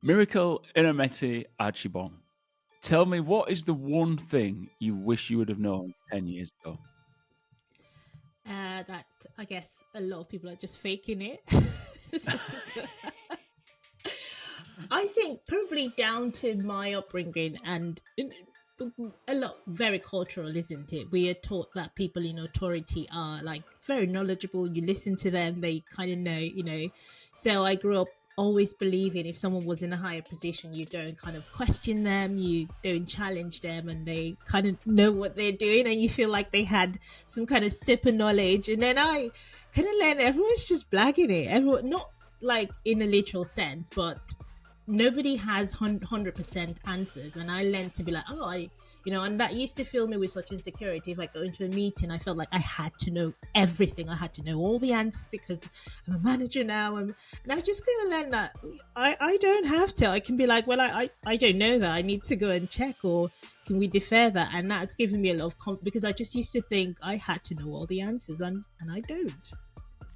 Miracle Inameti-Archibong. Tell me, what is the one thing you wish you would have known 10 years ago? That I guess a lot of people are just faking it. I think probably down to my upbringing and a lot very cultural, isn't it? We are taught that people in authority are like very knowledgeable. You listen to them, they kind of know. So I grew up always believing if someone was in a higher position, you don't kind of question them, you don't challenge them, and they kind of know what they're doing, and you feel like they had some kind of super knowledge. And then I kind of learned everyone's just blagging it. Everyone, not like in a literal sense, but nobody has 100% answers. And I learned to be like, and that used to fill me with such insecurity. If I go into a meeting, I felt like I had to know everything. I had to know all the answers because I'm a manager now. And I just kind of learned that I don't have to. I can be like, well, I don't know that. I need to go and check, or can we defer that? And that's given me a lot of confidence, because I just used to think I had to know all the answers, and I don't.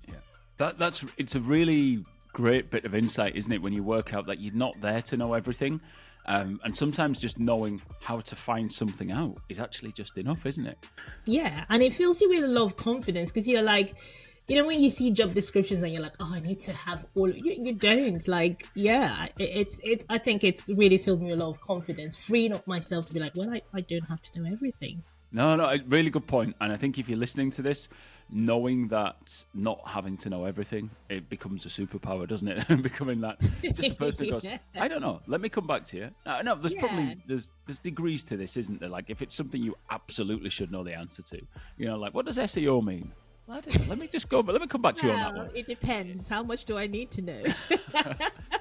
Yeah, it's a really great bit of insight, isn't it? When you work out that you're not there to know everything, and sometimes just knowing how to find something out is actually just enough, isn't it? Yeah, and it fills you with a lot of confidence, because you're like, when you see job descriptions and you're like, oh, I need to have all. You don't like, yeah. I think it's really filled me with a lot of confidence, freeing up myself to be like, well, I don't have to know everything. No, really good point. And I think if you're listening to this, knowing that not having to know everything, it becomes a superpower, doesn't it? Becoming that just the person who goes, Yeah. I don't know, let me come back to you. No, there's Yeah. probably there's degrees to this, isn't there? Like if it's something you absolutely should know the answer to, like what does SEO mean? Well, I don't know. Let me just go, but let me come back to you on that Well, one. it depends. How much do I need to know?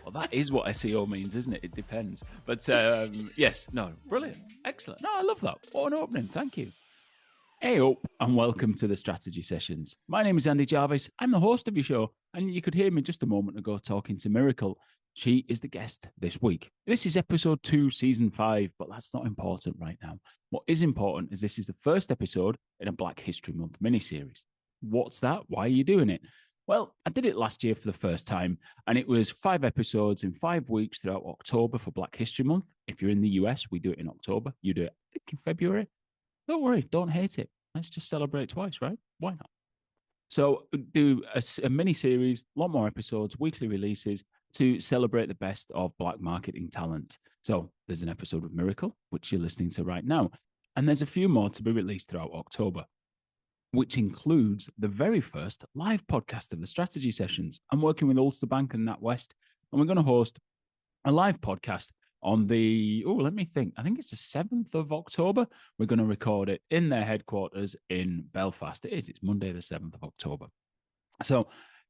Well, that is what SEO means, isn't it? It depends. But yes, no, brilliant, excellent. No, I love that. What an opening. Thank you. Hey up, and welcome to the Strategy Sessions. My name is Andy Jarvis. I'm the host of your show, and you could hear me just a moment ago talking to Miracle. She is the guest this week. This is episode 2, season 5, but that's not important right now. What is important is this is the first episode in a Black History Month miniseries. What's that? Why are you doing it? Well, I did it last year for the first time, and it was 5 episodes in 5 weeks throughout October for Black History Month. If you're in the US, we do it in October. You do it, I think, in February. Don't worry, don't hate it. Let's just celebrate twice, right? Why not? So do a mini series, a lot more episodes, weekly releases to celebrate the best of Black marketing talent. So there's an episode of Miracle, which you're listening to right now. And there's a few more to be released throughout October, which includes the very first live podcast of the Strategy Sessions. I'm working with Ulster Bank and NatWest, and we're going to host a live podcast on let me think. I think it's the 7th of October. We're going to record it in their headquarters in Belfast. It's Monday, the 7th of October. So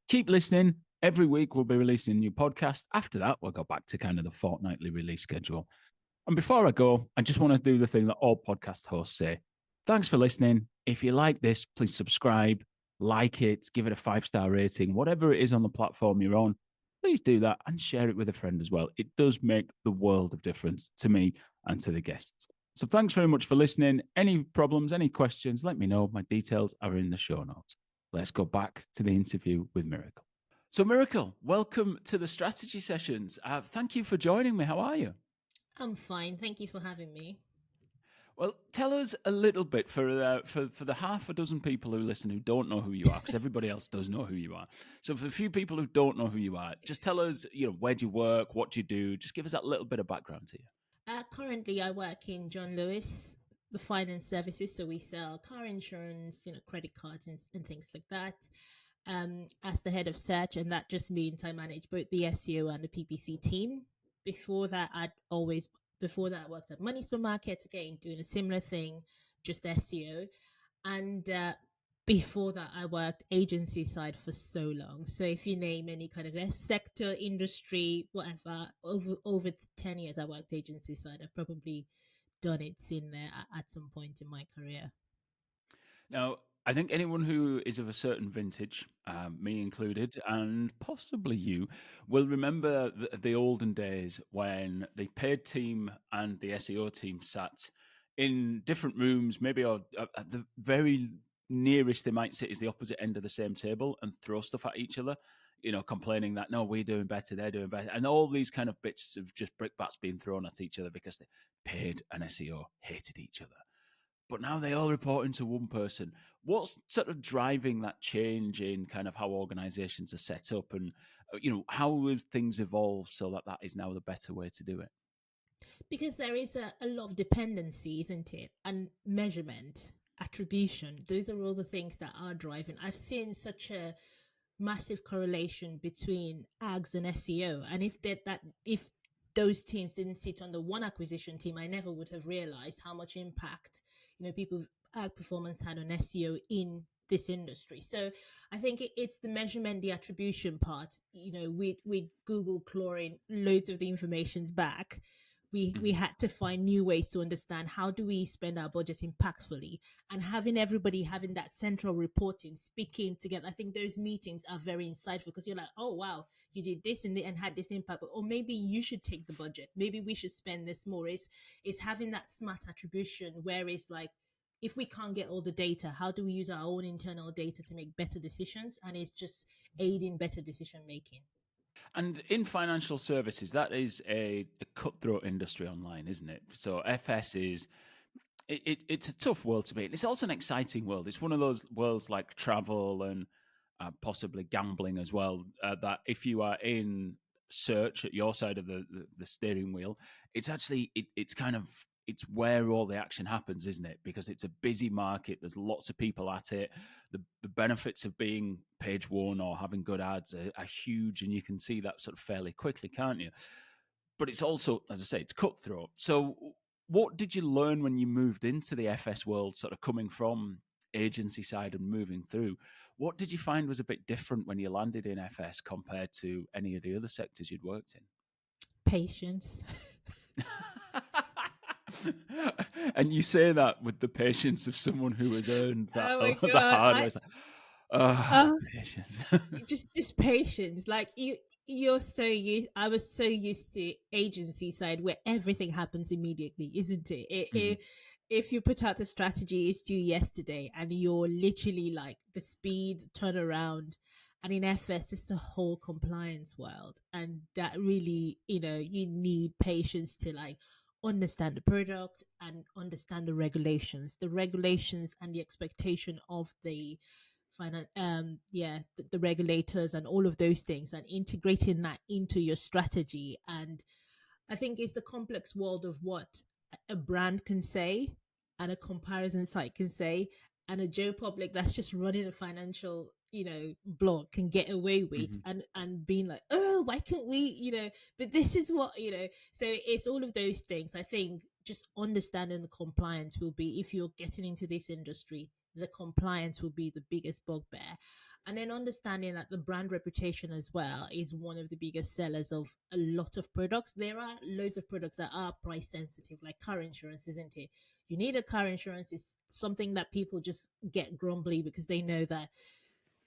keep listening. Every week we'll be releasing a new podcast. After that, we'll go back to kind of the fortnightly release schedule. And before I go, I just want to do the thing that all podcast hosts say. Thanks for listening. If you like this, please subscribe, like it, give it a 5-star rating, whatever it is on the platform you're on. Please do that and share it with a friend as well. It does make the world of difference to me and to the guests. So thanks very much for listening. Any problems, any questions, let me know. My details are in the show notes. Let's go back to the interview with Miracle. So Miracle, welcome to the Strategy Sessions. Thank you for joining me. How are you? I'm fine. Thank you for having me. Well, tell us a little bit for the half a dozen people who listen who don't know who you are, because everybody else does know who you are. So for the few people who don't know who you are, just tell us, where do you work, what do you do? Just give us that little bit of background to you. Currently, I work in John Lewis, the finance services. So we sell car insurance, credit cards and things like that. As the head of search, and that just means I manage both the SEO and the PPC team. Before that, I worked at Money Supermarket, again, doing a similar thing, just SEO. And before that, I worked agency side for so long. So if you name any kind of sector, industry, whatever, over 10 years, I worked agency side. I've probably done it in there at some point in my career. Now, I think anyone who is of a certain vintage, me included, and possibly you, will remember the olden days when the paid team and the SEO team sat in different rooms, maybe at the very nearest they might sit is the opposite end of the same table and throw stuff at each other. complaining that no, we're doing better, they're doing better, and all these kind of bits of just brickbats being thrown at each other because they paid an SEO, hated each other. But now they all report into one person. What's sort of driving that change in kind of how organizations are set up, and how have things evolved so that is now the better way to do it? Because there is a lot of dependency, isn't it? And measurement, attribution, those are all the things that are driving. I've seen such a massive correlation between ags and SEO. And if those teams didn't sit on the one acquisition team, I never would have realized how much impact, people's ad performance had on SEO in this industry. So I think it's the measurement, the attribution part. With Google clawing loads of the informations back, we had to find new ways to understand how do we spend our budget impactfully, and having everybody having that central reporting, speaking together. I think those meetings are very insightful because you're like, oh wow, you did this and had this impact, or maybe you should take the budget, maybe we should spend this more. Is having that smart attribution where it's like, if we can't get all the data, how do we use our own internal data to make better decisions? And it's just aiding better decision making. And in financial services, that is a cutthroat industry online, isn't it? So FS is it's a tough world to be in. It's also an exciting world. It's one of those worlds like travel and possibly gambling as well. That if you are in search at your side of the steering wheel, it's actually it's where all the action happens, isn't it? Because it's a busy market. There's lots of people at it. The benefits of being page one or having good ads are huge, and you can see that sort of fairly quickly, can't you? But it's also, as I say, it's cutthroat. So what did you learn when you moved into the FS world, sort of coming from agency side and moving through? What did you find was a bit different when you landed in FS compared to any of the other sectors you'd worked in? Patience. And you say that with the patience of someone who has earned that Oh my the god. hard way. It's like, oh, Uh, patience. just patience. Like you're so used. I was so used to agency side where everything happens immediately, isn't it? Mhm. If you put out a strategy, it's due yesterday, and you're literally like the speed turnaround. And in FS, it's a whole compliance world, and that really, you need patience to like understand the product and understand the regulations and the expectation of the the regulators and all of those things, and integrating that into your strategy. And I think it's the complex world of what a brand can say and a comparison site can say, and a Joe Public that's just running a financial, blog can get away with, Mhm. and being like, oh, why can't we, but this is what, so it's all of those things. I think just understanding the compliance will be, if you're getting into this industry, the compliance will be the biggest bugbear. And then understanding that the brand reputation as well is one of the biggest sellers of a lot of products. There are loads of products that are price sensitive, like car insurance, isn't it? You need a car insurance is something that people just get grumbly because they know that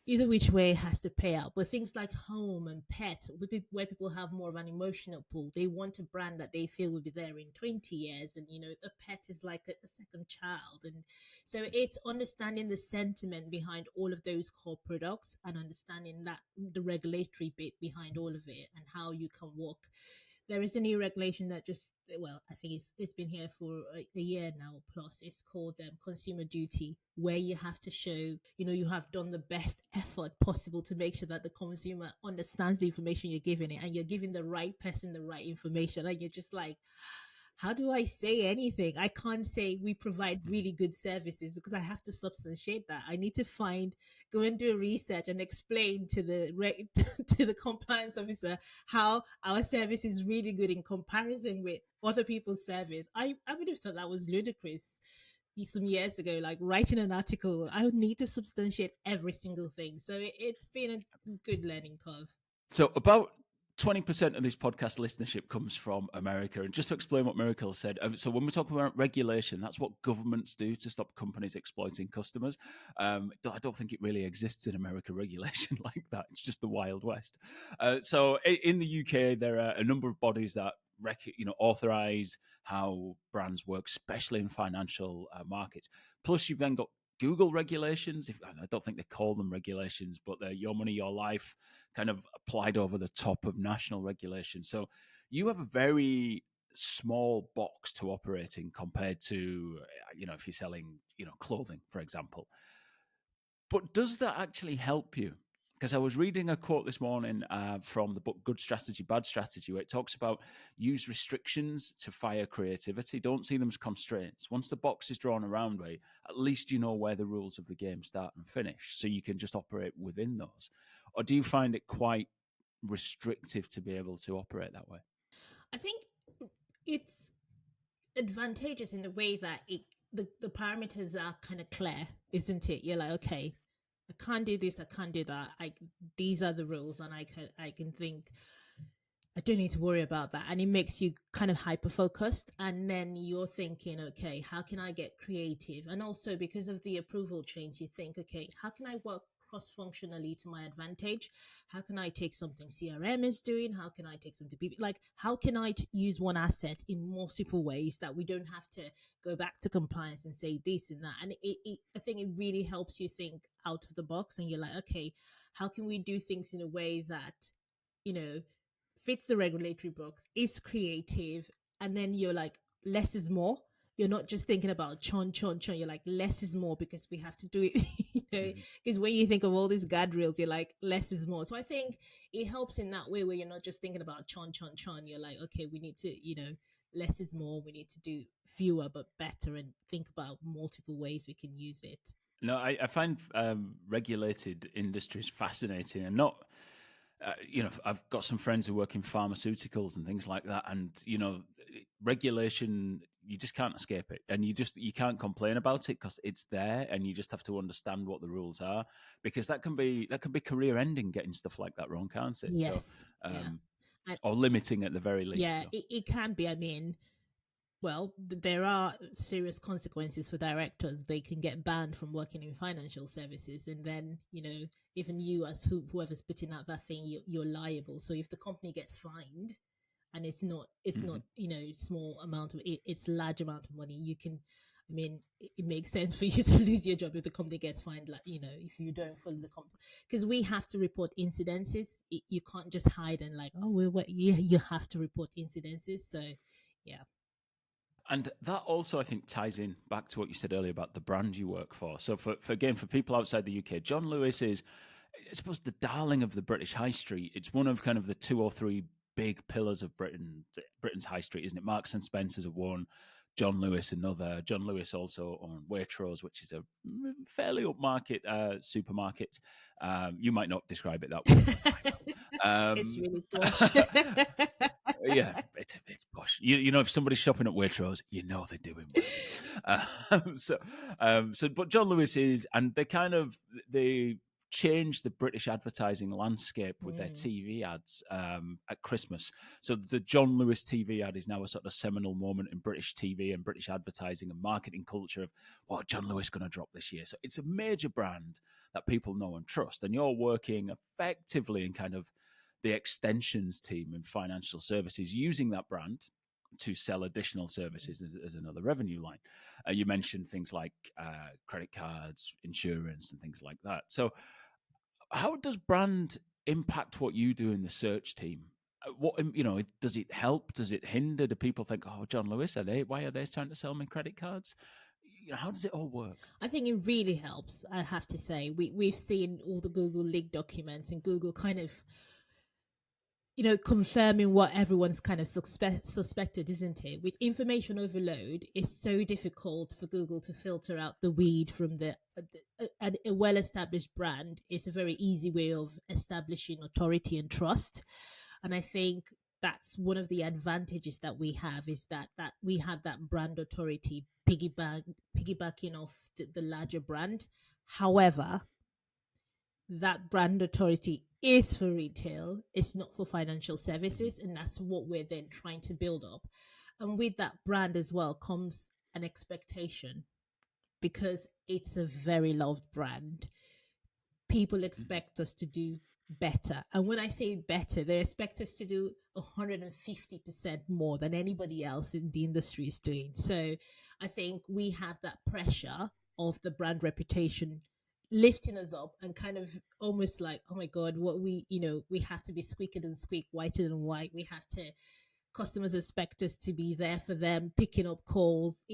either which way has to pay out. But things like home and pet, where people have more of an emotional pull, they want a brand that they feel will be there in 20 years. And, a pet is like a second child. And so it's understanding the sentiment behind all of those core products, and understanding that the regulatory bit behind all of it, and how you can walk. There is a new regulation that just, well, I think it's been here for a year now plus. It's called consumer duty, where you have to show, you have done the best effort possible to make sure that the consumer understands the information you're giving it, and you're giving the right person the right information. And you're just like, how do I say anything? I can't say we provide Mhm. really good services, because I have to substantiate that. I need to go and do research and explain to to the compliance officer how our service is really good in comparison with other people's service. I would have thought that was ludicrous some years ago. Like writing an article, I would need to substantiate every single thing. So it's been a good learning curve. So about 20% of this podcast listenership comes from America. And just to explain what Miracle said, so when we talk about regulation, that's what governments do to stop companies exploiting customers. I don't think it really exists in America, regulation like that. It's just the Wild West. So in the UK, there are a number of bodies that authorize how brands work, especially in financial markets. Plus, you've then got Google regulations. If I don't think they call them regulations, but they're your money, your life, kind of applied over the top of national regulations. So you have a very small box to operate in compared to, if you're selling, clothing, for example. But does that actually help you? Because I was reading a quote this morning from the book Good Strategy, Bad Strategy, where it talks about use restrictions to fire creativity. Don't see them as constraints. Once the box is drawn around, right, at least you know where the rules of the game start and finish. So you can just operate within those. Or do you find it quite restrictive to be able to operate that way? I think it's advantageous in the way that the parameters are kind of clear, isn't it? You're like, okay, I can't do this, I can't do that. These are the rules, and I can think I don't need to worry about that. And it makes you kind of hyper focused. And then you're thinking, okay, how can I get creative? And also because of the approval chains, you think, okay, how can I work cross functionally to my advantage? How can I take something CRM is doing? How can I take something people like, how can I use one asset in multiple ways that we don't have to go back to compliance and say this and that? And I think it really helps you think out of the box, and you're like, okay, how can we do things in a way that, you know, fits the regulatory box, is creative, and then you're like, less is more. You're not just thinking about chon chon chon. You're like, less is more because we have to do it. Mm-hmm. Because when you think of all these guardrails, you're like, less is more. So I think it helps in that way where you're not just thinking about chon chon chon. You're like, okay, we need to, less is more. We need to do fewer but better, and think about multiple ways we can use it. No, I find regulated industries fascinating, and not. I've got some friends who work in pharmaceuticals and things like that, and regulation, you just can't escape it, and you can't complain about it because it's there, and you just have to understand what the rules are, because that can be career ending getting stuff like that wrong, can't it? So, Yes. Yeah. And or limiting at the very least. yeah, So. it can be. I mean, well, there are serious consequences for directors. They can get banned from working in financial services, and then even you as whoever's putting out that thing, you're liable. So if the company gets fined, and it's not Mhm. small amount of it, it's large amount of money, you can. I mean, it makes sense for you to lose your job if the company gets fined. Like, if you don't follow the company, because we have to report incidences. You can't just hide and like, oh, you have to report incidences. So, yeah. And that also, I think, ties in back to what you said earlier about the brand you work for. So, for people outside the UK, John Lewis is, I suppose, the darling of the British high street. It's one of kind of the two or three big pillars of Britain's high street, isn't it? Marks and Spencers are one, John Lewis another. John Lewis also on Waitrose, which is a fairly upmarket supermarket. You might not describe it that way, but I will. It's really posh. Yeah, it's posh. If somebody's shopping at Waitrose, you know they're doing well. But John Lewis is, and they changed the British advertising landscape with their Mm. TV ads at Christmas. So the John Lewis TV ad is now a sort of seminal moment in British TV and British advertising and marketing culture of what John Lewis going to drop this year. So it's a major brand that people know and trust, and you're working effectively in kind of the extensions team in financial services using that brand to sell additional services as another revenue line. You mentioned things like credit cards, insurance, and things like that. So, how does brand impact what you do in the search team? What does it help? Does it hinder? Do people think, "Oh, John Lewis, why are they trying to sell me credit cards?" How does it all work? I think it really helps. I have to say, we've seen all the Google leak documents, and Google kind of confirming what everyone's kind of suspected, isn't it? With information overload, it's so difficult for Google to filter out the weed from a well-established brand. It's a very easy way of establishing authority and trust, and I think that's one of the advantages that we have, is that we have that brand authority piggybacking off the larger brand. However, that brand authority is for retail, it's not for financial Mhm. services, and that's what we're then trying to build up. And with that brand as well comes an expectation, because it's a very loved brand. People Mhm. expect us to do better, and when I say better, they expect us to do 150% more than anybody else in the industry is doing. So I think we have that pressure of the brand reputation lifting us up and kind of almost like, oh my god, what we, we have to be squeaker than squeak, whiter than white. We have to, customers expect us to be there for them, picking up calls,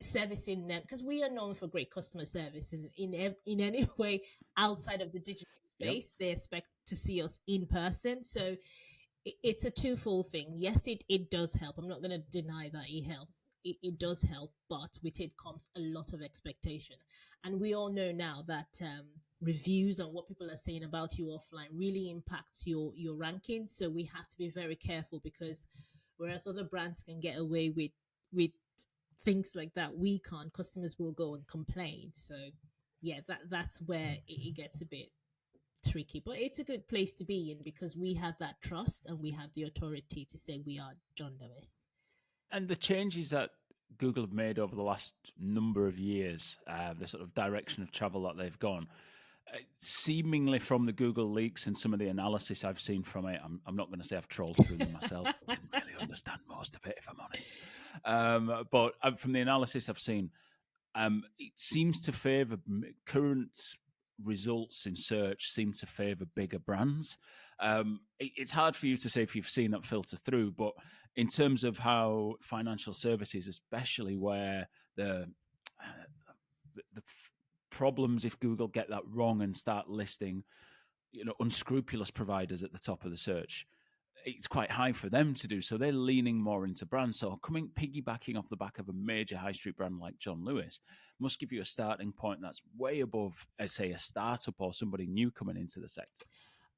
servicing them, because we are known for great customer services in any way outside of the digital Yep. space. They expect to see us in person. So it's a twofold thing. Yes, it does help. I'm not going to deny that it helps. It does help, but with it comes a lot of expectation. And we all know now that reviews and what people are saying about you offline really impacts your ranking. So we have to be very careful, because whereas other brands can get away with things like that, we can't. Customers will go and complain. So yeah, that's where it gets a bit tricky, but it's a good place to be in, because we have that trust and we have the authority to say we are John Lewis. And the changes that Google have made over the last number of years, the sort of direction of travel that they've gone, seemingly from the Google leaks and some of the analysis I've seen from it, I'm not going to say I've trolled through them myself. I didn't really understand most of it, if I'm honest. But from the analysis I've seen, it seems to favour current results in search seem to favour bigger brands. It's hard for you to say if you've seen that filter through, but in terms of how financial services, especially where the problems if Google get that wrong and start listing, unscrupulous providers at the top of the search, it's quite high for them to do. So they're leaning more into brands. So piggybacking off the back of a major high street brand like John Lewis must give you a starting point that's way above, say, a startup or somebody new coming into the sector.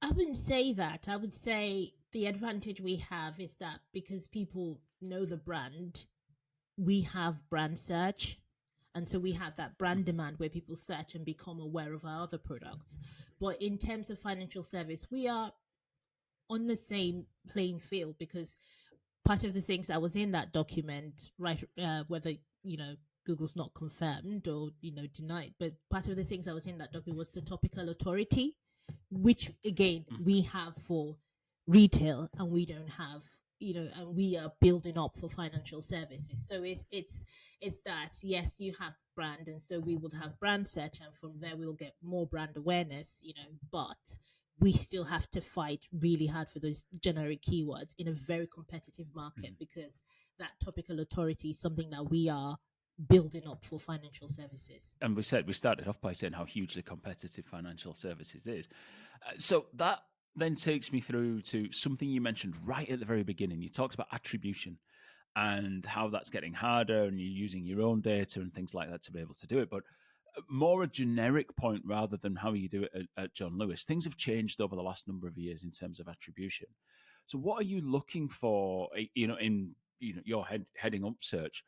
I wouldn't say that. I would say the advantage we have is that because people know the brand, we have brand search. And so we have that brand demand where people search and become aware of our other products. But in terms of financial service, we are on the same playing field, because part of the things that was in that document, right, whether Google's not confirmed or denied, but part of the things that was in that document was the topical authority, which again we have for retail and we don't have, and we are building up for financial services. So it's that, yes, you have brand, and so we will have brand search, and from there we'll get more brand awareness, but we still have to fight really hard for those generic keywords in a very competitive market, because that topical authority is something that we are building up for financial services. And we started off by saying how hugely competitive financial services is. So that then takes me through to something you mentioned right at the very beginning. You talked about attribution and how that's getting harder, and you're using your own data and things like that to be able to do it. But more a generic point rather than how you do it at John Lewis. Things have changed over the last number of years in terms of attribution. So, what are you looking for? In your heading up search,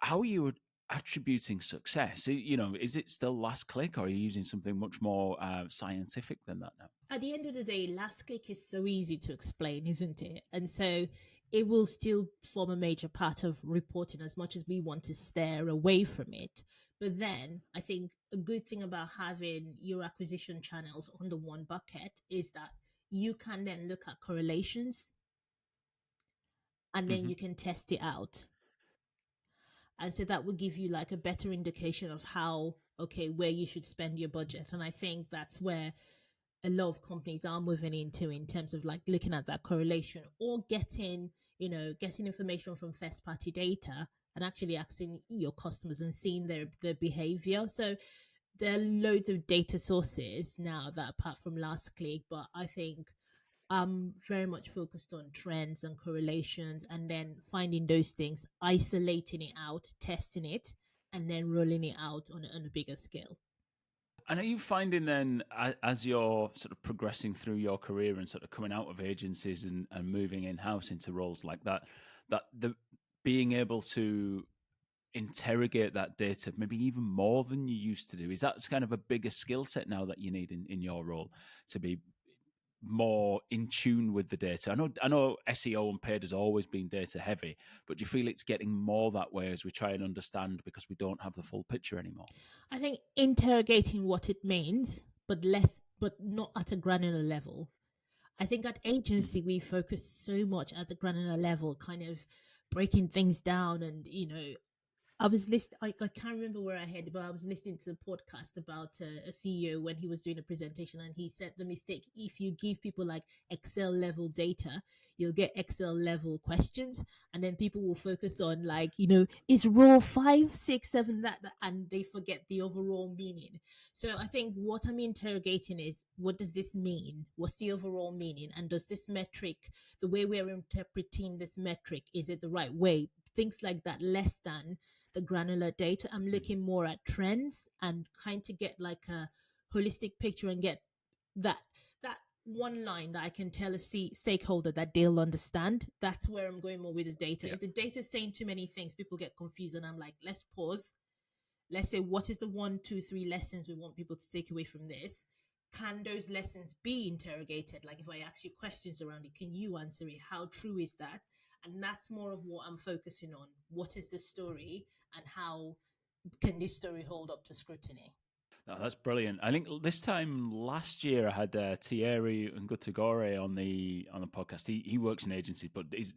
how are you attributing success? Is it still last click, or are you using something much more scientific than that now? At the end of the day, last click is so easy to explain, isn't it? And so it will still form a major part of reporting, as much as we want to steer away from it. But then I think a good thing about having your acquisition channels under one bucket is that you can then look at correlations, and then Mm-hmm. you can test it out. And so that will give you like a better indication of how, okay, where you should spend your budget. And I think that's where a lot of companies are moving into, in terms of like looking at that correlation, or getting information from first party data and actually asking your customers and seeing their behavior. So there are loads of data sources now that, apart from last click, but I think I'm very much focused on trends and correlations, and then finding those things, isolating it out, testing it, and then rolling it out on a bigger scale. And are you finding then, as you're sort of progressing through your career and sort of coming out of agencies and moving in house into roles like that, that the being able to interrogate that data maybe even more than you used to do, is that kind of a bigger skill set now that you need in your role to be more in tune with the data? I know SEO and paid has always been data heavy, but do you feel it's getting more that way as we try and understand, because we don't have the full picture anymore? I think interrogating what it means, but less, but not at a granular level. I think at Mm-hmm. agency we focus so much at the granular level, kind of breaking things down and I was listening. I can't remember where I heard it, but I was listening to a podcast about a CEO when he was doing a presentation, and he said the mistake: if you give people like Excel level data, you'll get Excel level questions, and then people will focus on like is row 5, 6, 7 that, and they forget the overall meaning. So I think what I'm interrogating is, what does this mean? What's the overall meaning? And does this metric, the way we're interpreting this metric, is it the right way? Things like that, less than the granular data. I'm looking more at trends and trying to get like a holistic picture and get that that one line that I can tell a stakeholder that they'll understand. That's where I'm going more with the data. Yeah. If the data is saying too many things, people get confused, and I'm like, let's pause. Let's say, what is the 1, 2, 3 lessons we want people to take away from this? Can those lessons be interrogated? Like if I ask you questions around it, can you answer it? How true is that? And that's more of what I'm focusing on. What is the story, and how can this story hold up to scrutiny? No, that's brilliant. I think this time last year I had Thierry Ngutagore on the podcast. He works in agencies, but he's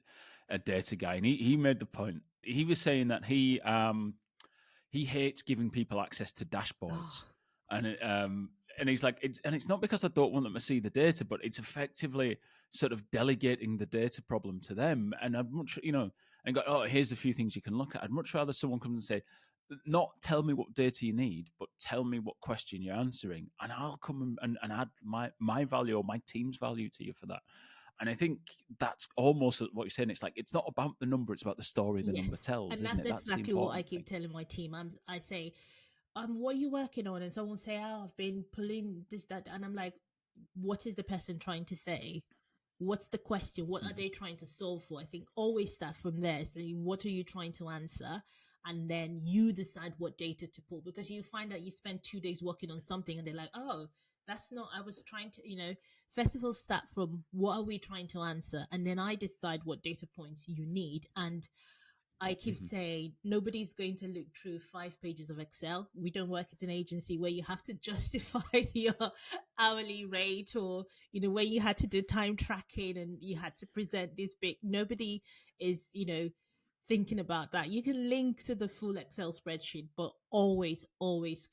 a data guy, and he made the point. He was saying that he hates giving people access to dashboards, Oh, and he's like, it's not because I don't want them to see the data, but it's effectively sort of delegating the data problem to them. And I'd much, and go, oh, here's a few things you can look at. I'd much rather someone comes and say, not tell me what data you need, but tell me what question you're answering, and I'll come and add my value or my team's value to you for that. And I think that's almost what you're saying. It's like, it's not about the number; it's about the story the number yes. tells, And isn't that's it? That's the exactly what I important keep thing. telling my team. I say, what are you working on? And someone say, oh, I've been pulling this, that. And I'm like, what is the person trying to say? What's the question? What are Mhm. they trying to solve for? I think always start from there. So what are you trying to answer? And then you decide what data to pull, because you find out you spend 2 days working on something and they're like, oh, that's not, I was trying to, festivals start from what are we trying to answer? And then I decide what data points you need. And I keep Mhm. saying nobody's going to look through 5 pages of Excel. We don't work at an agency where you have to justify your hourly rate, or where you had to do time tracking and you had to present this big. Nobody is thinking about that. You can link to the full Excel spreadsheet, but always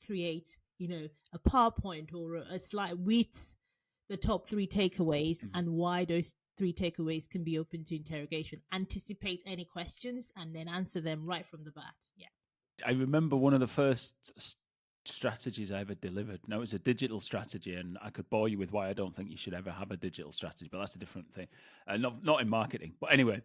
create a PowerPoint or a slide with the top 3 takeaways Mhm. and why those 3 takeaways can be open to interrogation. Anticipate any questions and then answer them right from the bat. Yeah. I remember one of the first strategies I ever delivered. Now, it was a digital strategy, and I could bore you with why I don't think you should ever have a digital strategy, but that's a different thing. Not in marketing, but anyway,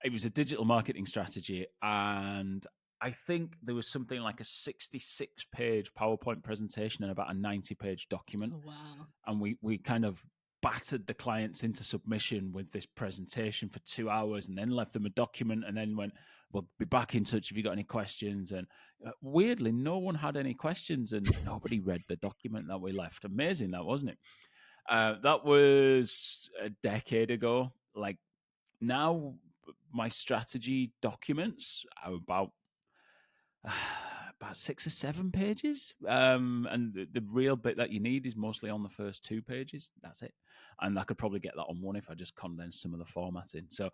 it was a digital marketing strategy, and I think there was something like a 66-page PowerPoint presentation and about a 90-page document, Oh, wow. and we kind of battered the clients into submission with this presentation for 2 hours, and then left them a document, and then went, we'll be back in touch if you got any questions. And weirdly, no one had any questions, and nobody read the document that we left. Amazing, that, wasn't it? That was a decade ago. Like, now my strategy documents are about 6 or 7 pages, and the real bit that you need is mostly on the first 2 pages. That's it, and I could probably get that on one if I just condense some of the formatting. So,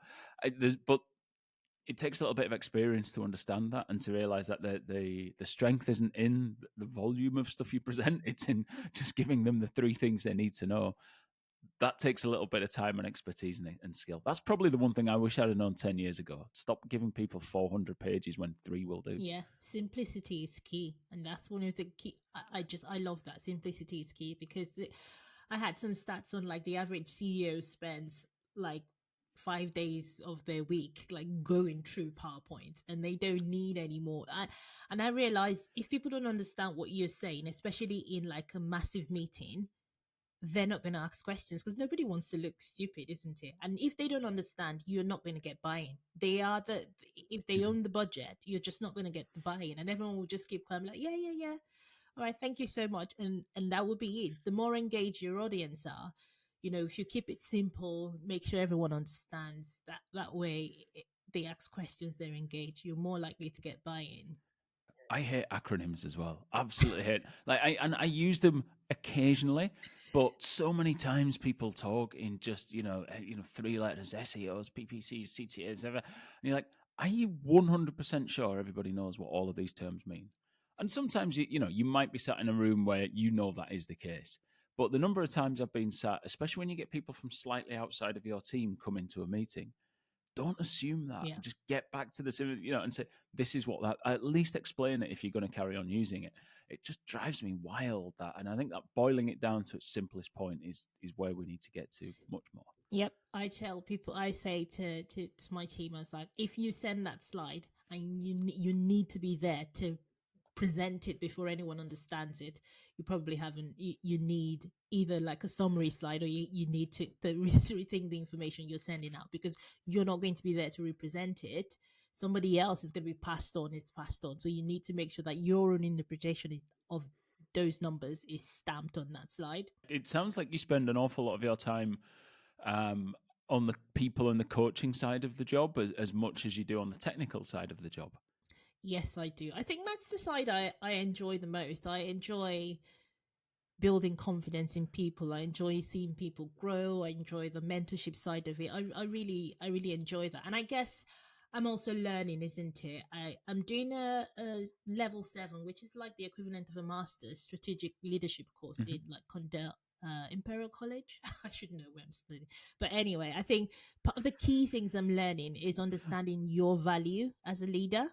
but it takes a little bit of experience to understand that and to realize that the strength isn't in the volume of stuff you present; it's in just giving them the 3 things they need to know. That takes a little bit of time and expertise and skill. That's probably the one thing I wish I'd have known 10 years ago. Stop giving people 400 pages when 3 will do. Yeah, simplicity is key, and that's one of the key. I love that simplicity is key, because I had some stats on like the average CEO spends like 5 days of their week like going through PowerPoint, and they don't need any more. And I realize if people don't understand what you're saying, especially in like a massive meeting, they're not going to ask questions, because nobody wants to look stupid, isn't it? And if they don't understand, you're not going to get buy-in. They are the If they Mhm. own the budget, you're just not going to get the buy-in, and everyone will just keep coming like, yeah, yeah, yeah. All right, thank you so much, and that will be it. The more engaged your audience are, if you keep it simple, make sure everyone understands that way. They ask questions, they're engaged. You're more likely to get buy-in. I hate acronyms as well. Absolutely hate. I use them occasionally, but so many times people talk in just 3 letters: SEOs, PPCs, CTAs, ever. And you're like, are you 100% sure everybody knows what all of these terms mean? And sometimes, you might be sat in a room where you know that is the case. But the number of times I've been sat, especially when you get people from slightly outside of your team come into a meeting, don't assume that. Yeah. Just get back to this, and say, this is what that, at least explain it if you're going to carry on using it. It just drives me wild, that. And I think that boiling it down to its simplest point is where we need to get to much more. Yep. I tell people, I say to my team, I was like, if you send that slide and you need to be there to present it before anyone understands it, you probably haven't, you need either like a summary slide, or you need to rethink the information you're sending out, because you're not going to be there to represent it. Somebody else is going to be passed on, it's passed on. So you need to make sure that your own interpretation of those numbers is stamped on that slide. It sounds like you spend an awful lot of your time on the people and the coaching side of the job as much as you do on the technical side of the job. Yes, I do. I think that's the side I enjoy the most. I enjoy building confidence in people. I enjoy seeing people grow. I enjoy the mentorship side of it. I really enjoy that. And I guess I'm also learning, isn't it? I'm doing a level 7, which is like the equivalent of a master's strategic leadership course in like Condell Imperial College. I should know where I'm studying. But anyway, I think part of the key things I'm learning is understanding your value as a leader.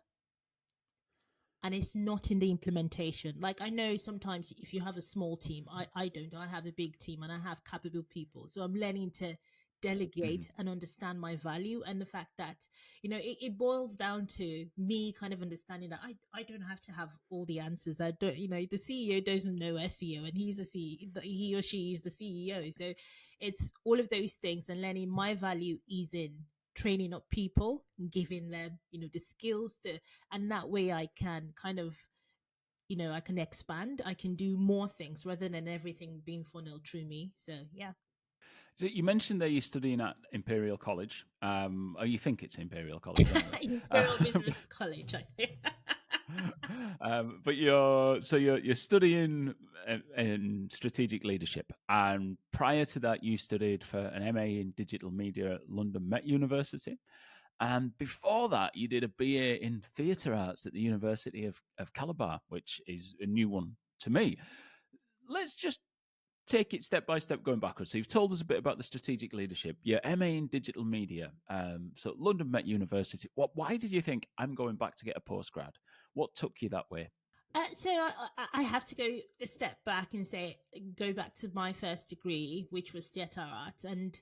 And it's not in the implementation. Like, I know sometimes if you have a small team, I don't, I have a big team and I have capable people. So I'm learning to delegate and understand my value, and the fact that, it boils down to me kind of understanding that I don't have to have all the answers. I don't, the CEO doesn't know SEO, and he or she is the CEO. So it's all of those things, and learning my value is in training up people, giving them, the skills to, and that way I can kind of, I can expand, I can do more things rather than everything being funneled through me. So yeah. So you mentioned that you're studying at Imperial College. Or you think it's Imperial College anyway. Imperial Business College, I think. But you're studying in strategic leadership, and prior to that, you studied for an MA in digital media at London Met University, and before that, you did a BA in theatre arts at the University of Calabar, which is a new one to me. Let's just take it step by step going backwards. So you've told us a bit about the strategic leadership, your MA in digital media. So London Met University. Why did you think, I'm going back to get a postgrad? What took you that way? So I have to go a step back and go back to my first degree, which was theatre art. And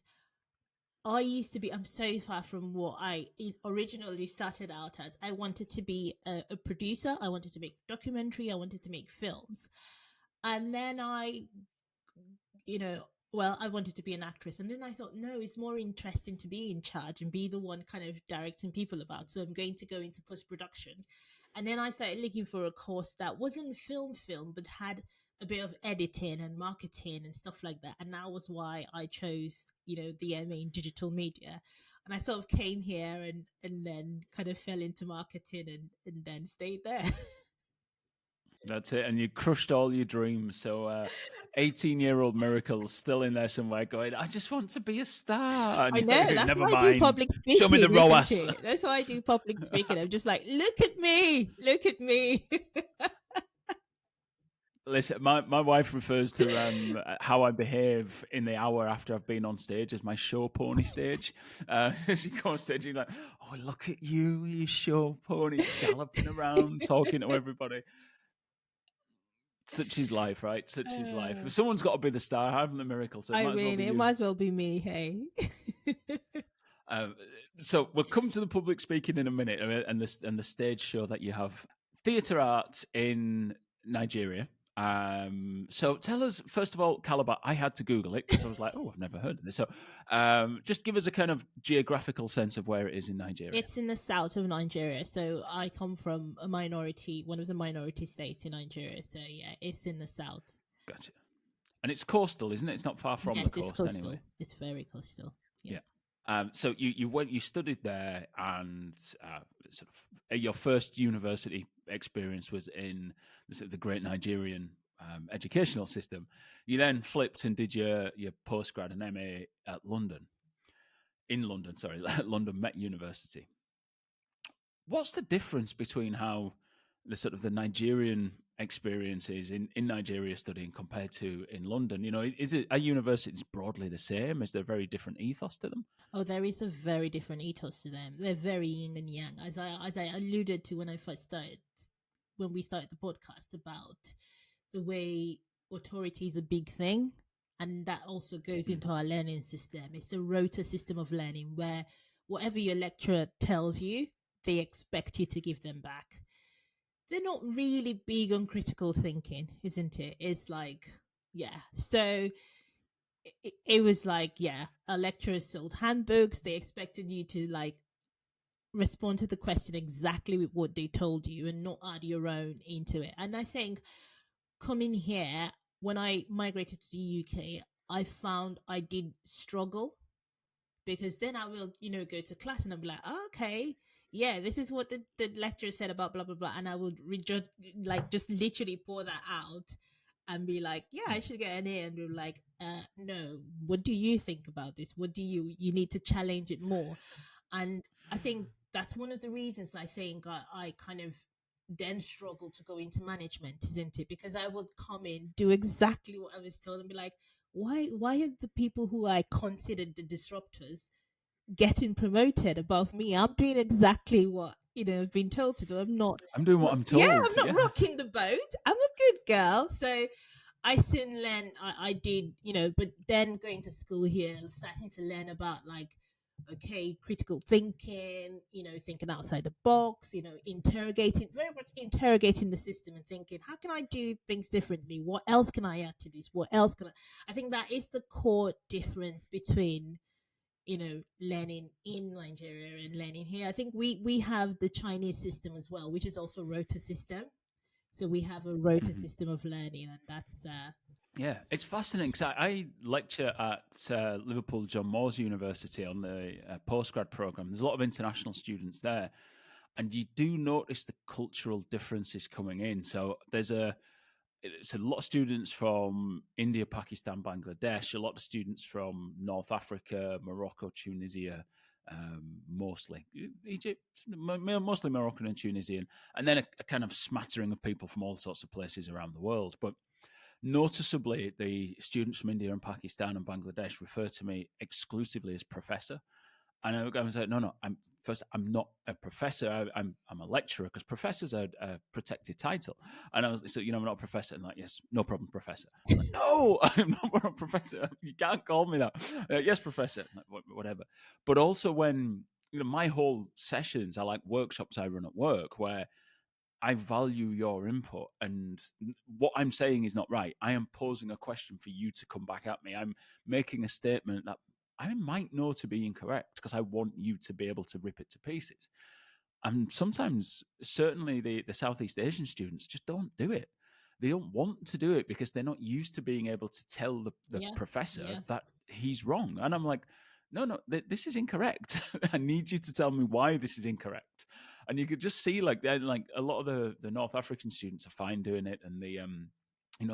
I'm so far from what I originally started out as. I wanted to be a producer. I wanted to make documentary. I wanted to make films. And then I wanted to be an actress. And then I thought, no, it's more interesting to be in charge and be the one kind of directing people about. So I'm going to go into post-production. And then I started looking for a course that wasn't film, but had a bit of editing and marketing and stuff like that. And that was why I chose, the MA in digital media. And I sort of came here and then kind of fell into marketing and then stayed there. That's it. And you crushed all your dreams. So 18-year-old Miracle's still in there somewhere going, I just want to be a star. And I know. That's never why I do mind. public speaking. Show me the ROAS. That's why I do public speaking. I'm just like, look at me. Look at me. Listen, my wife refers to how I behave in the hour after I've been on stage as my show pony stage. She goes on stage and you're like, oh, look at you, you show pony, galloping around, talking to everybody. Such is life, right? Such is life. If someone's got to be the star, I'm the Miracle. So it might as well be me. Hey. So we'll come to the public speaking in a minute, and the stage show that you have. Theatre art in Nigeria. So tell us, first of all, Calabar. I had to Google it because I was like, oh, I've never heard of this. So just give us a kind of geographical sense of where it is in Nigeria. It's in the south of Nigeria. So I come from one of the minority states in Nigeria. So yeah, it's in the south. Gotcha. And it's coastal, isn't it? It's not far from the coast, it's coastal. Anyway. It's very coastal. Yeah. So you studied there, and sort of your first university experience was in the great Nigerian educational system. You then flipped and did your postgrad and MA at London Met University. what's the difference between how the sort of the Nigerian experience is in Nigeria studying compared to in London? You know, is it, are universities broadly the same? Is there a very different ethos to them? Oh, there is a very different ethos to them. They're very yin and yang, as I alluded to when I first started, when we started the podcast, about the way authority is a big thing, and that also goes Mm. into our learning system. It's a rota system of learning where whatever your lecturer tells you, they expect you to give them back. They're not really big on critical thinking, isn't it? It's like, yeah. So it was like, yeah, our lecturers sold handbooks. They expected you to like respond to the question exactly with what they told you and not add your own into it. And I think coming here, when I migrated to the UK, I found I did struggle, because then I will, go to class and I'll be like, oh, okay, yeah, this is what the lecturer said about blah blah blah, and I would like just literally pour that out and be like, yeah, I Mm. should get an A, and be like, no, what do you think about this? What do you need to challenge it more? And I think that's one of the reasons I think I kind of then struggle to go into management, isn't it? Because I would come in, do exactly what I was told, and be like, why are the people who I considered the disruptors getting promoted above me? I'm doing exactly what I've been told to do. I'm not, I'm doing what I'm yeah, told. I'm not Yeah. rocking the boat. I'm a good girl. So I soon learned. I did, but then going to school here, starting to learn about like, okay, critical thinking, thinking outside the box, interrogating, very much interrogating the system and thinking, how can I do things differently? What else can I add to this? What else can I think that is the core difference between, learning in Nigeria and learning here. I think we have the Chinese system as well, which is also rota system. So we have a rota Mhm. system of learning, and that's Yeah, it's fascinating because I lecture at Liverpool John Moores University on the postgrad program. There's a lot of international students there, and you do notice the cultural differences coming in. So it's a lot of students from India, Pakistan, Bangladesh, a lot of students from North Africa, Morocco, Tunisia, mostly Egypt, mostly Moroccan and Tunisian, and then a kind of smattering of people from all sorts of places around the world. But noticeably, the students from India and Pakistan and Bangladesh refer to me exclusively as professor. And I was like, no, I'm not a professor. I'm a lecturer, because professors are a protected title. And I was so, I'm not a professor. And like, yes, no problem, professor. I'm like, no, I'm not a professor. You can't call me that. Yes, professor. Like, whatever. But also when my whole sessions are like workshops I run at work, where I value your input, and what I'm saying is not right. I am posing a question for you to come back at me. I'm making a statement that I might know to be incorrect, because I want you to be able to rip it to pieces. And sometimes, certainly, the Southeast Asian students just don't do it. They don't want to do it because they're not used to being able to tell the yeah, professor yeah, that he's wrong. And I'm like, no, this is incorrect. I need you to tell me why this is incorrect. And you could just see like then like a lot of the North African students are fine doing it, and the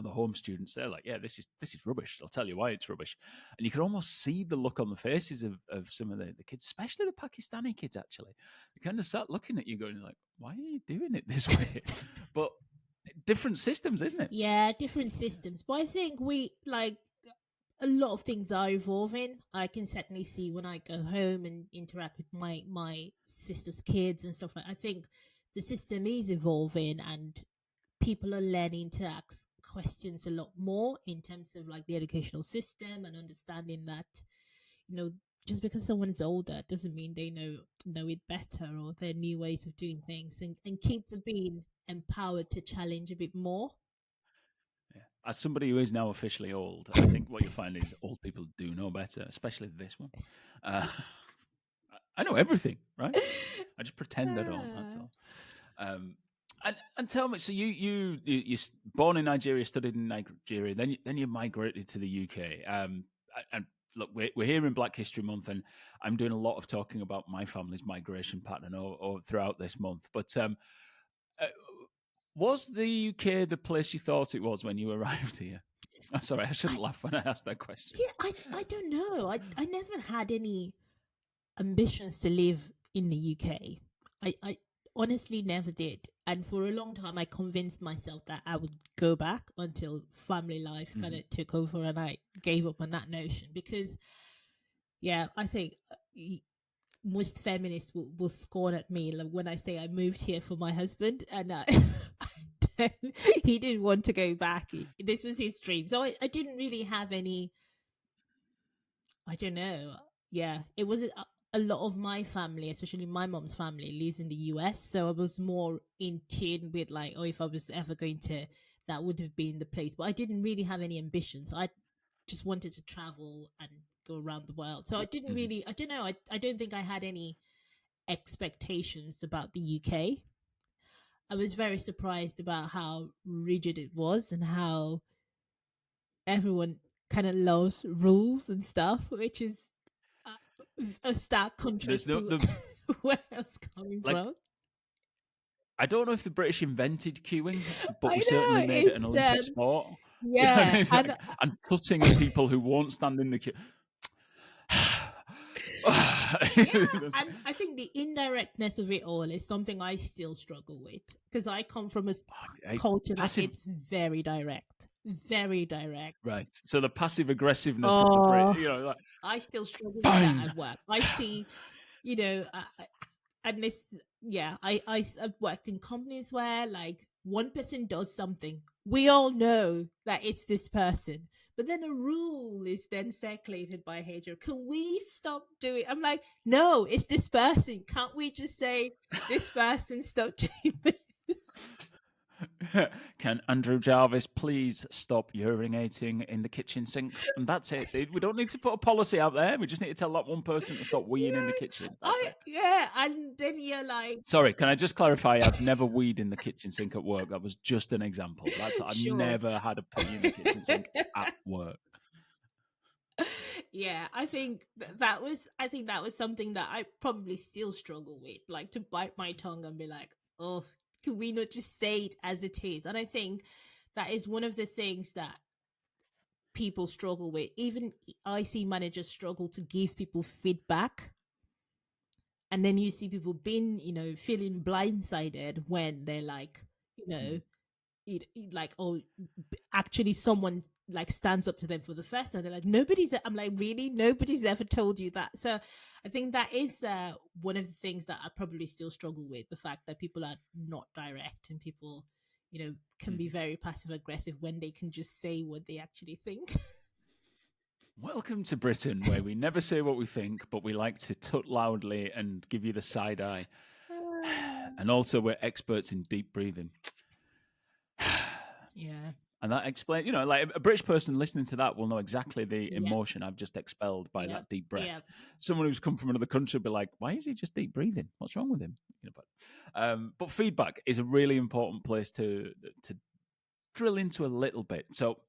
home students, they're like, yeah, this is rubbish. I'll tell you why it's rubbish. And you can almost see the look on the faces of some of the kids, especially the Pakistani kids. Actually, they kind of start looking at you, going like, why are you doing it this way? But different systems, isn't it? yeah, different systems. But I think we like a lot of things are evolving. I can certainly see when I go home and interact with my sister's kids and stuff like. I think the system is evolving, and people are learning to ask questions a lot more in terms of like the educational system, and understanding that you know just because someone's older doesn't mean they know it better, or there are new ways of doing things, and kids are being empowered to challenge a bit more. Yeah. As somebody who is now officially old, I think what you'll find is old people do know better, especially this one. Uh, I know everything, right? I just pretend I don't. That's Ah. all. And tell me, so you born in Nigeria, studied in Nigeria, then you migrated to the UK. And look, we're here in Black History Month, and I'm doing a lot of talking about my family's migration pattern or throughout this month. But uh, was the UK the place you thought it was when you arrived here? I'm sorry, I I, shouldn't laugh when I ask that question. yeah, I don't know. I never had any ambitions to live in the UK. I honestly never did. And for a long time, I convinced myself that I would go back until family life kind Mhm. of took over and I gave up on that notion. Because, yeah, I think most feminists will scorn at me like, when I say I moved here for my husband and he didn't want to go back. This was his dream. So I didn't really have any, I don't know. Yeah, it was a lot of my family, especially my mom's family, lives in the US. So I was more in tune with like, oh, if I was ever going to, that would have been the place. But I didn't really have any ambitions. I just wanted to travel and go around the world. So I didn't Mhm. really, I don't know. I don't think I had any expectations about the UK. I was very surprised about how rigid it was and how everyone kind of loves rules and stuff, which is a, a stark There's contrast no to the where I was coming like. from. I don't know if the British invented queuing, but I we certainly know made it an it's Olympic sport. And yeah, it's and like, and tutting at people who won't stand in the queue. yeah, and I think the indirectness of it all is something I still struggle with because I come from a culture that Passive, it's very direct, very direct. right? So the passive aggressiveness of the Brit, Oh, like I still struggle with that fine. at work. I see, you know, and this, yeah, I've worked in companies where like one person does something, we all know that it's this person, but then a rule is then circulated by HR. Can we stop doing? I'm like, no, it's this person. Can't we just say this person stop doing this? Can Andrew Jarvis please stop urinating in the kitchen sink? And that's it. We don't need to put a policy out there. We just need to tell that one person to stop weeing in the kitchen. That's it. Yeah, and then you're like, Sorry, can I just clarify? I've never weed in the kitchen sink at work. That was just an example. I've sure. never had a pee in the kitchen sink at work. Yeah, I think that was, I think that was something that I probably still struggle with, like to bite my tongue and be like, oh, can we not just say it as it is? And I think that is one of the things that people struggle with. Even IC managers struggle to give people feedback. And then you see people being, feeling blindsided when they're like, you know, Mm. like, oh, actually someone like stands up to them for the first time. They're like, I'm like, really, nobody's ever told you that. So I think that is one of the things that I probably still struggle with, the fact that people are not direct and people, can be Mm. very passive aggressive when they can just say what they actually think. Welcome to Britain, where we never say what we think, but we like to tut loudly and give you the side eye. And also, we're experts in deep breathing. Yeah. And that explains, like a British person listening to that will know exactly the Yeah. emotion I've just expelled by Yeah. that deep Yeah. breath. Someone who's come from another country will be like, why is he just deep breathing? What's wrong with him? But feedback is a really important place to drill into a little bit. So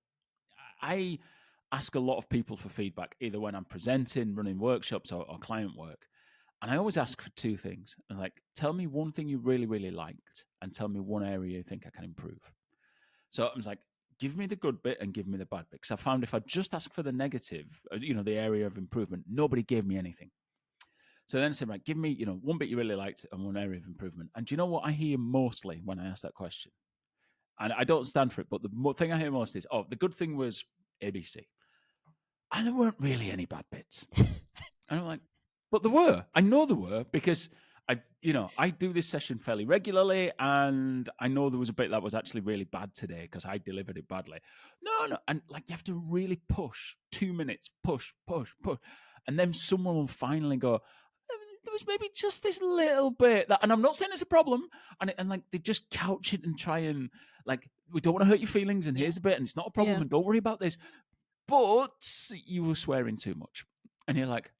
I ask a lot of people for feedback, either when I'm presenting, running workshops, or client work. And I always ask for two things. And like, tell me one thing you really, really liked, and tell me one area you think I can improve. So I was like, give me the good bit and give me the bad bit. Because I found if I just ask for the negative, the area of improvement, nobody gave me anything. So then I said, right, give me, one bit you really liked and one area of improvement. And do you know what I hear mostly when I ask that question? And I don't stand for it, but the thing I hear most is, oh, the good thing was ABC. And there weren't really any bad bits. And I'm like, but there were. I know there were because I do this session fairly regularly, and I know there was a bit that was actually really bad today because I delivered it badly. No, and like you have to really push 2 minutes, push, and then someone will finally go. There was maybe just this little bit that, and I'm not saying it's a problem, and like they just couch it and try and like we don't want to hurt your feelings, and Yeah. here's a bit, and it's not a problem, Yeah. and don't worry about this, but you were swearing too much, and you're like,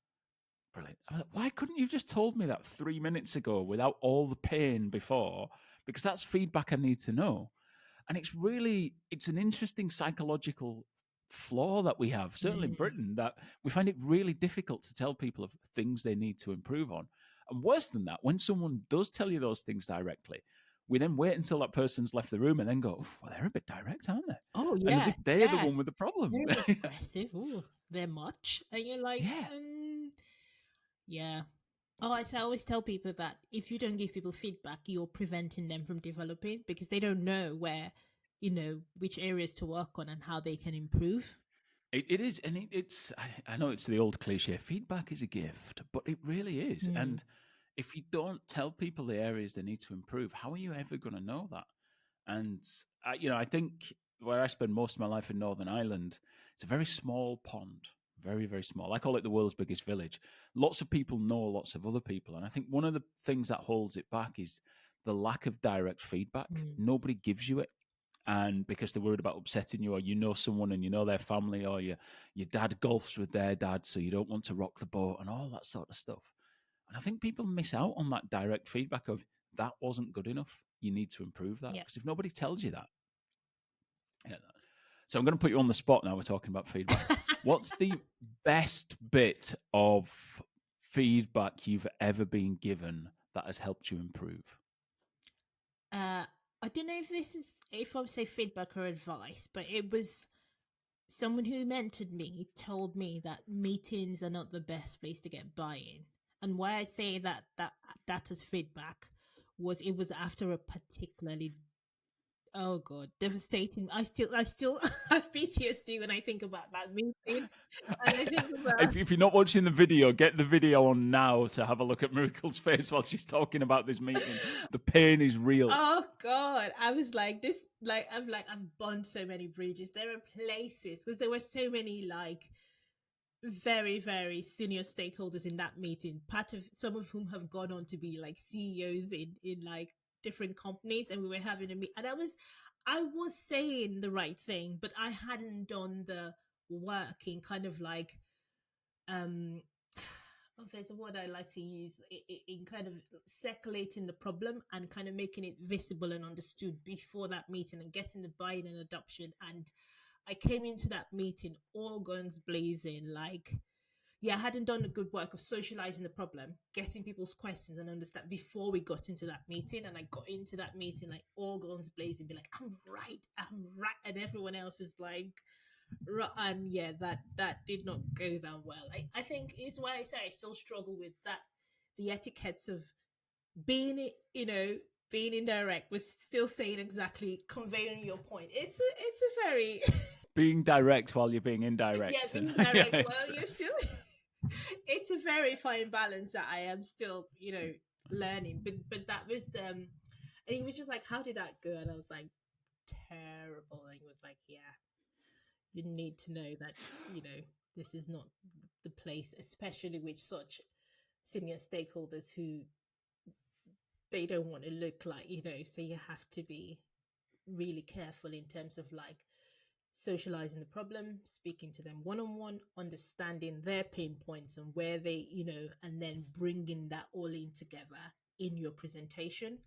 brilliant. Why couldn't you have just told me that 3 minutes ago without all the pain before? Because that's feedback I need to know. And it's an interesting psychological flaw that we have, certainly in Mm. Britain, that we find it really difficult to tell people of things they need to improve on. And worse than that, when someone does tell you those things directly, we then wait until that person's left the room and then go, well, they're a bit direct, aren't they? Oh And as yeah. if they're the Yeah. one with the problem. Very aggressive. Ooh, they're much. And you're like, Yeah. yeah. Oh, I always tell people that if you don't give people feedback, you're preventing them from developing because they don't know where, which areas to work on and how they can improve. It is, and it's. I know it's the old cliche. Feedback is a gift, but it really is. Mm, And if you don't tell people the areas they need to improve, how are you ever going to know that? And I think where I spend most of my life in Northern Ireland, it's a very small pond, very very small. I call it the world's biggest village. Lots of people know lots of other people, and I think one of the things that holds it back is the lack of direct feedback. mm. Nobody gives you it, and because they're worried about upsetting you, or someone and you know their family, or your dad golfs with their dad, so you don't want to rock the boat and all that sort of stuff. And I think people miss out on that direct feedback of that wasn't good enough. You need to improve that, Yeah. because if nobody tells you that, yeah. So I'm going to put you on the spot now. We're talking about feedback. What's the best bit of feedback you've ever been given that has helped you improve? uh, I don't know if I would say feedback or advice, but it was someone who mentored me told me that meetings are not the best place to get buy-in. And why I say that as feedback was it was after a particularly, oh god, devastating. I still have PTSD when I think about that meeting, and I think about, If you're not watching the video, get the video on now to have a look at Miracle's face while she's talking about this meeting. The pain is real. oh god, I was like this, I've burned so many bridges. There are places because there were so many like very very senior stakeholders in that meeting, part of some of whom have gone on to be like CEOs in like different companies, and we were having a meet, and I was saying the right thing, but I hadn't done the work in kind of like, um oh, there's a word I like to use in kind of circulating the problem and kind of making it visible and understood before that meeting and getting the buy-in and adoption. And I came into that meeting all guns blazing, like, yeah, I hadn't done the good work of socializing the problem, getting people's questions and understand before we got into that meeting. And I got into that meeting like all guns blazing, be like, I'm right, and everyone else is like, and yeah, that did not go down well. I think it's why I say I still struggle with that, the etiquettes of being, being indirect was still saying exactly conveying your point. It's a very Being direct while you're being yeah, indirect. And being yeah, direct. Well, you're still it's a very fine balance that I am still, learning. But that was and he was just like, how did that go? And I was like, terrible. And he was like, yeah, you need to know that, this is not the place, especially with such senior stakeholders who they don't want to look like, so you have to be really careful in terms of like socializing the problem, speaking to them one on one, understanding their pain points and where they, and then bringing that all in together in your presentation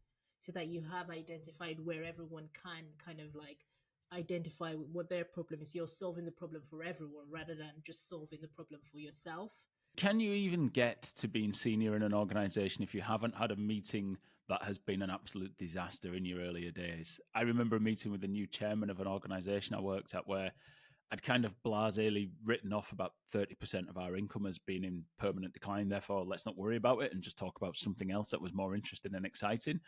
so that you have identified where everyone can kind of like identify what their problem is. You're solving the problem for everyone rather than just solving the problem for yourself. can you even get to being senior in an organization if you haven't had a meeting that has been an absolute disaster in your earlier days? I remember a meeting with the new chairman of an organization I worked at where I'd kind of blasely written off about 30% of our income as being in permanent decline. Therefore, let's not worry about it and just talk about something else that was more interesting and exciting.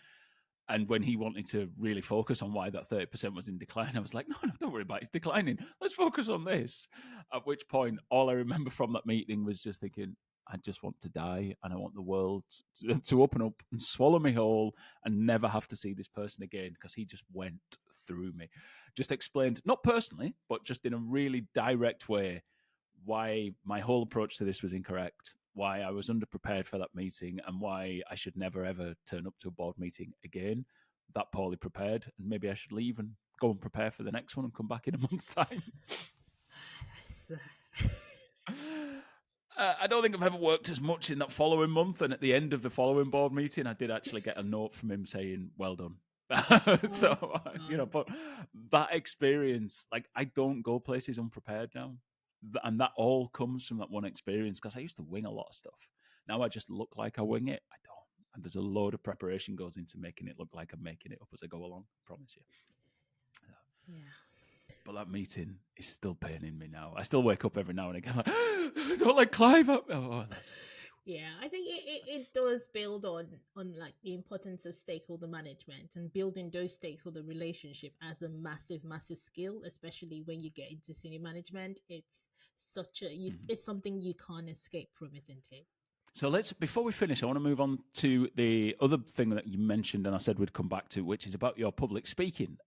And when he wanted to really focus on why that 30% was in decline, I was like, no, don't worry about it. It's declining. Let's focus on this. At which point, all I remember from that meeting was just thinking, I just want to die and I want the world to open up and swallow me whole and never have to see this person again, because he just went through me. Just explained, not personally, but just in a really direct way, why my whole approach to this was incorrect, why I was underprepared for that meeting, and why I should never ever turn up to a board meeting again that poorly prepared, and maybe I should leave and go and prepare for the next one and come back in a month's time. I don't think I've ever worked as much in that following month, and at the end of the following board meeting, I did actually get a note from him saying, "Well done." Oh, So God. but that experience, like, I don't go places unprepared now, and that all comes from that one experience. Because I used to wing a lot of stuff. Now I just look like I wing it. I don't, and there's a load of preparation goes into making it look like I'm making it up as I go along. I promise you. Yeah. But that meeting is still paining me now. I still wake up every now and again like, I don't like climb up. Oh, that's Yeah, I think it does build on like the importance of stakeholder management and building those stakeholder relationship as a massive skill, especially when you get into senior management. It's Mhm. it's something you can't escape from, isn't it? So let's, before we finish, I want to move on to the other thing that you mentioned, and I said we'd come back to, which is about your public speaking.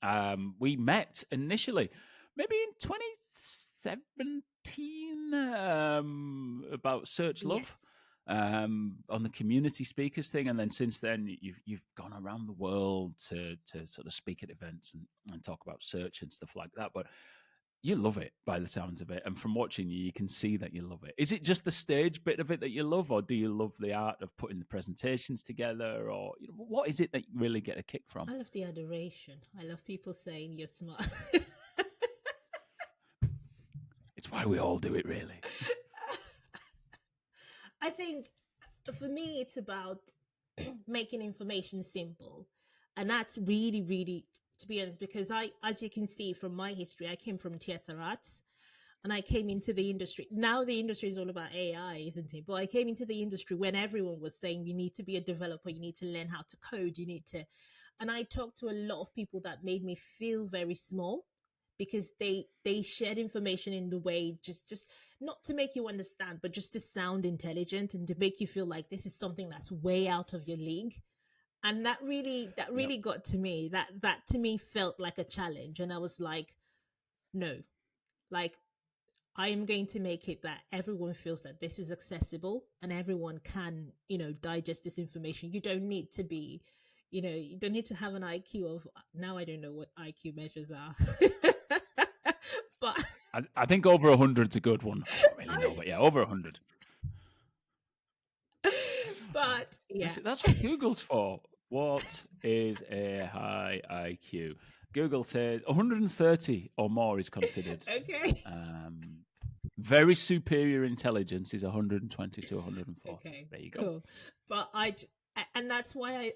We met initially, maybe in 2017, about Search Love, Yes. on the community speakers thing, and then since then you've gone around the world to sort of speak at events and talk about search and stuff like that. But you love it by the sounds of it. And from watching you, you can see that you love it. Is it just the stage bit of it that you love, or do you love the art of putting the presentations together? Or what is it that you really get a kick from? I love the adoration. I love people saying you're smart. It's why we all do it, really. I think for me, it's about making information simple. And that's really, to be honest, because as you can see from my history, I came from theatre arts and I came into the industry. Now the industry is all about AI, isn't it? But I came into the industry when everyone was saying you need to be a developer, you need to learn how to code, you need to. And I talked to a lot of people that made me feel very small because they shared information in the way just not to make you understand, but just to sound intelligent and to make you feel like this is something that's way out of your league. And that Yep. really got to me. That to me felt like a challenge, and I was like, no, like I am going to make it that everyone feels that this is accessible and everyone can, digest this information. You don't need to be, you don't need to have an IQ of, now I don't know what IQ measures are. But I think over 100's a good one. I don't really know, but yeah, over 100. but yeah. That's what Google's for. What is a high IQ? Google says 130 or more is considered. Okay. Um, Very superior intelligence is 120 to 140. Okay, There you go. cool. But and that's why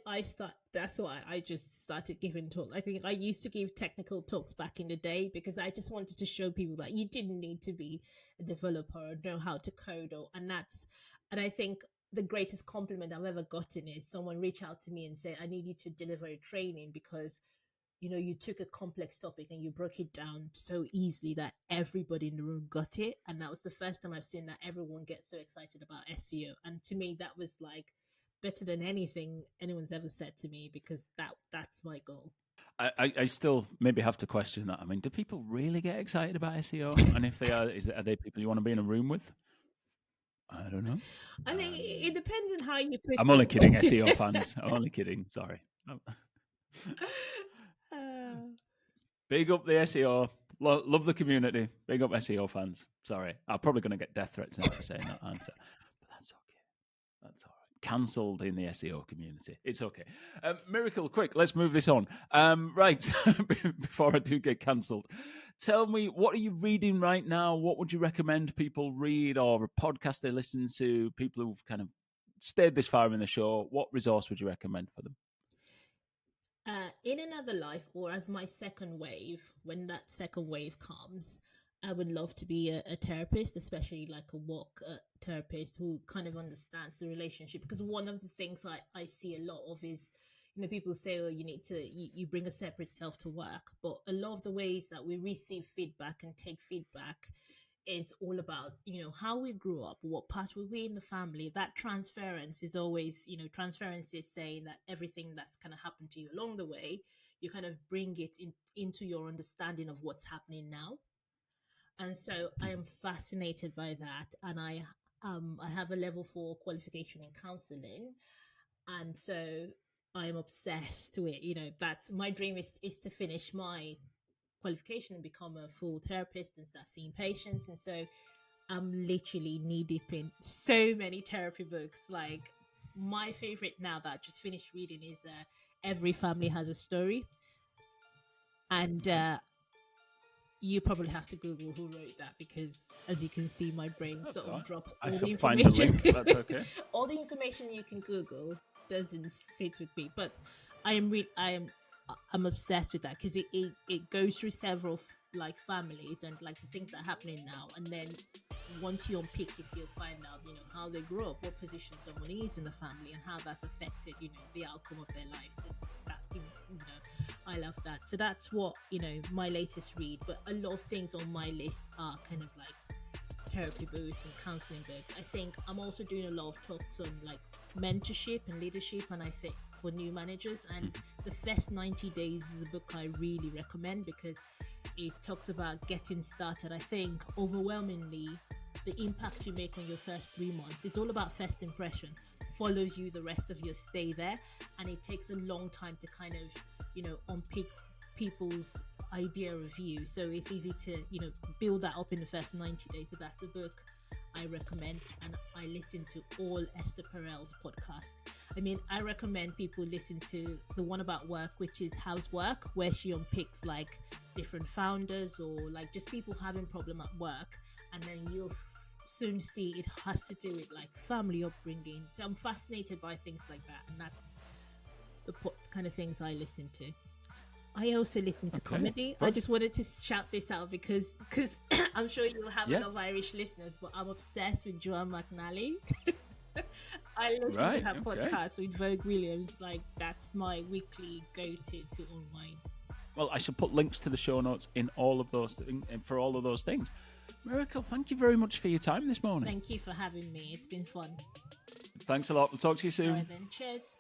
that's why I just started giving talks. I think I used to give technical talks back in the day because I just wanted to show people that you didn't need to be a developer or know how to code, and I think the greatest compliment I've ever gotten is someone reach out to me and say, I need you to deliver a training because you took a complex topic and you broke it down so easily that everybody in the room got it. And that was the first time I've seen that everyone gets so excited about SEO. And to me, that was like better than anything anyone's ever said to me because that's my goal. I still maybe have to question that. I mean, do people really get excited about SEO? And if they are, are they people you want to be in a room with? I don't know. I think it depends on how you put I'm only kidding, SEO it. fans. I'm only kidding. Sorry. uh, Big up the SEO. Love the community. Big up SEO fans. Sorry. I'm probably going to get death threats now for saying that answer. But that's okay. That's all right. Cancelled in the SEO community. It's okay. Miracle, quick, let's move this on. Right, before I do get cancelled, tell me, what are you reading right now? What would you recommend people read, or a podcast they listen to? People who've kind of stayed this far in the show, what resource would you recommend for them? in another life, or as my second wave, when that second wave comes, I would love to be a therapist, especially like a walk therapist who kind of understands the relationship. Because one of the things I see a lot of is, people say, oh, you bring a separate self to work. But a lot of the ways that we receive feedback and take feedback is all about how we grew up, what part were we in the family. That transference is always, transference is saying that everything that's kind of happened to you along the way, you kind of bring it into your understanding of what's happening now. And so I am fascinated by that, and I have a level 4 qualification in counseling, and so I am obsessed with, that's my dream is to finish my qualification and become a full therapist and start seeing patients. And so I'm literally knee deep in so many therapy books. Like my favorite now that I just finished reading is Every Family Has a Story. And Okay. you probably have to Google who wrote that because, as you can see, my brain That's sort all of right. drops I all shall the find the information. link. That's okay. All the information you can Google doesn't sit with me, but I'm obsessed with that because it goes through several like families and like the things that are happening now, and then once you unpick it, you'll find out, how they grew up, what position someone is in the family, and how that's affected, the outcome of their lives. And that, I love that. So that's what, my latest read. But a lot of things on my list are kind of like therapy books and counseling books. I think I'm also doing a lot of talks on like mentorship and leadership, and I think for new managers. And the first 90 days is a book I really recommend because it talks about getting started. I think overwhelmingly the impact you make on your first 3 months, it's all about first impression, follows you the rest of your stay there, and it takes a long time to kind of unpick people's idea of you. So it's easy to build that up in the first 90 days. So that's a book I recommend. And I listen to all Esther Perel's podcasts. I mean, I recommend people listen to the one about work, which is How's Work, where she unpicks like different founders or like just people having problem at work, and then you'll soon see it has to do with like family upbringing. So I'm fascinated by things like that, and that's the kind of things I listen to. I also listen to comedy. I just wanted to shout this out because I'm sure you'll have a lot of Irish listeners, but I'm obsessed with Joanne McNally. I listen to her podcast with Vogue Williams. Like, that's my weekly go-to to unwind. Well, I shall put links to the show notes in all of those for all of those things. Miracle, thank you very much for your time this morning. Thank you for having me. It's been fun. Thanks a lot. We'll talk to you soon. All right then. Cheers.